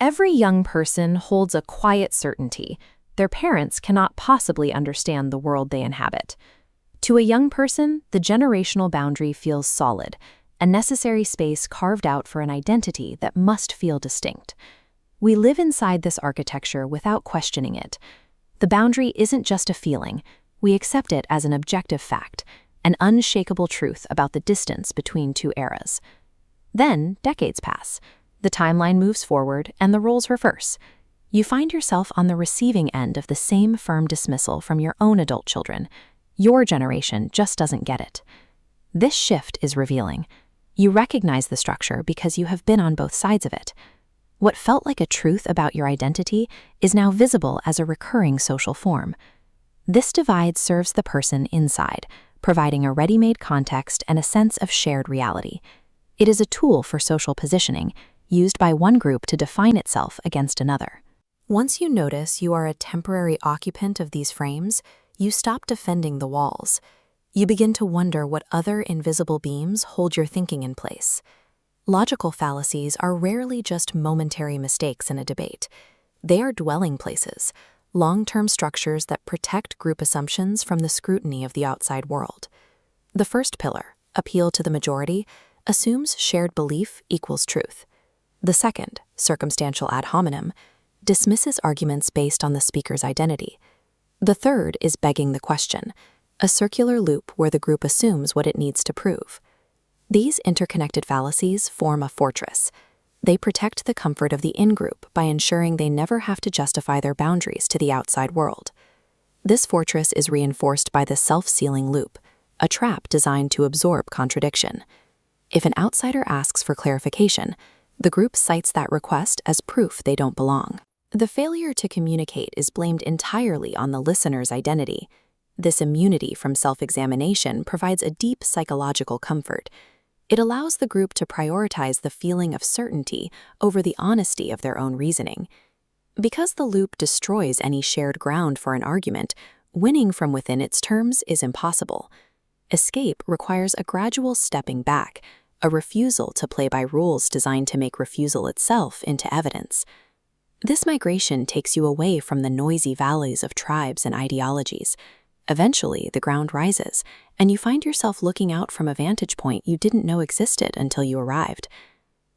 Every young person holds a quiet certainty. Their parents cannot possibly understand the world they inhabit. To a young person, the generational boundary feels solid, a necessary space carved out for an identity that must feel distinct. We live inside this architecture without questioning it. The boundary isn't just a feeling. We accept it as an objective fact, an unshakable truth about the distance between two eras. Then, decades pass. The timeline moves forward, and the roles reverse. You find yourself on the receiving end of the same firm dismissal from your own adult children. Your generation just doesn't get it. This shift is revealing. You recognize the structure because you have been on both sides of it. What felt like a truth about your identity is now visible as a recurring social form. This divide serves the person inside, providing a ready-made context and a sense of shared reality. It is a tool for social positioning, used by one group to define itself against another. Once you notice you are a temporary occupant of these frames, you stop defending the walls. You begin to wonder what other invisible beams hold your thinking in place. Logical fallacies are rarely just momentary mistakes in a debate. They are dwelling places, long-term structures that protect group assumptions from the scrutiny of the outside world. The first pillar, appeal to the majority, assumes shared belief equals truth. The second, circumstantial ad hominem, dismisses arguments based on the speaker's identity. The third is begging the question, a circular loop where the group assumes what it needs to prove. These interconnected fallacies form a fortress. They protect the comfort of the in-group by ensuring they never have to justify their boundaries to the outside world. This fortress is reinforced by the self-sealing loop, a trap designed to absorb contradiction. If an outsider asks for clarification, the group cites that request as proof they don't belong. The failure to communicate is blamed entirely on the listener's identity. This immunity from self-examination provides a deep psychological comfort. It allows the group to prioritize the feeling of certainty over the honesty of their own reasoning. Because the loop destroys any shared ground for an argument, winning from within its terms is impossible. Escape requires a gradual stepping back, a refusal to play by rules designed to make refusal itself into evidence. This migration takes you away from the noisy valleys of tribes and ideologies. Eventually, the ground rises, and you find yourself looking out from a vantage point you didn't know existed until you arrived.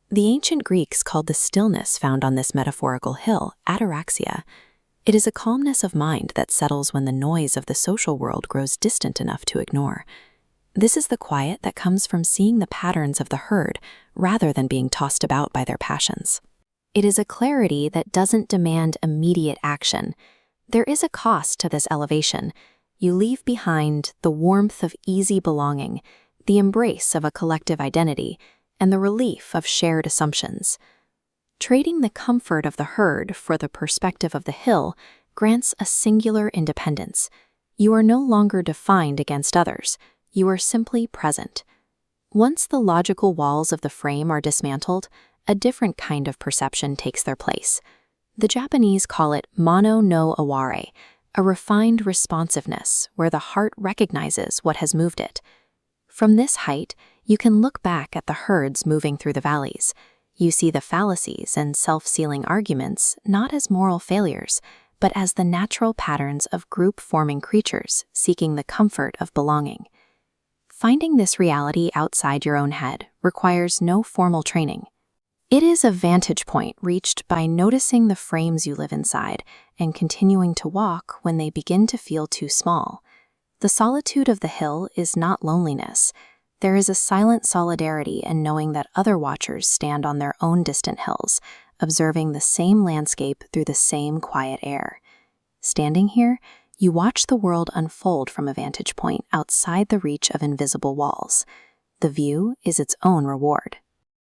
The ancient Greeks called the stillness found on this metaphorical hill atraxia. It is a calmness of mind that settles when the noise of the social world grows distant enough to ignore. This is the quiet that comes from seeing the patterns of the herd rather than being tossed about by their passions. It is a clarity that doesn't demand immediate action. There is a cost to this elevation. You leave behind the warmth of easy belonging, the embrace of a collective identity, and the relief of shared assumptions. Trading the comfort of the herd for the perspective of the hill grants a singular independence. You are no longer defined against others. You are simply present. Once the logical walls of the frame are dismantled, a different kind of perception takes their place. The Japanese call it mono no aware, a refined responsiveness where the heart recognizes what has moved it. From this height, you can look back at the herds moving through the valleys. You see the fallacies and self-sealing arguments not as moral failures, but as the natural patterns of group-forming creatures seeking the comfort of belonging. Finding this reality outside your own head requires no formal training. It is a vantage point reached by noticing the frames you live inside and continuing to walk when they begin to feel too small. The solitude of the hill is not loneliness. There is a silent solidarity in knowing that other watchers stand on their own distant hills, observing the same landscape through the same quiet air. Standing here, you watch the world unfold from a vantage point outside the reach of invisible walls. The view is its own reward.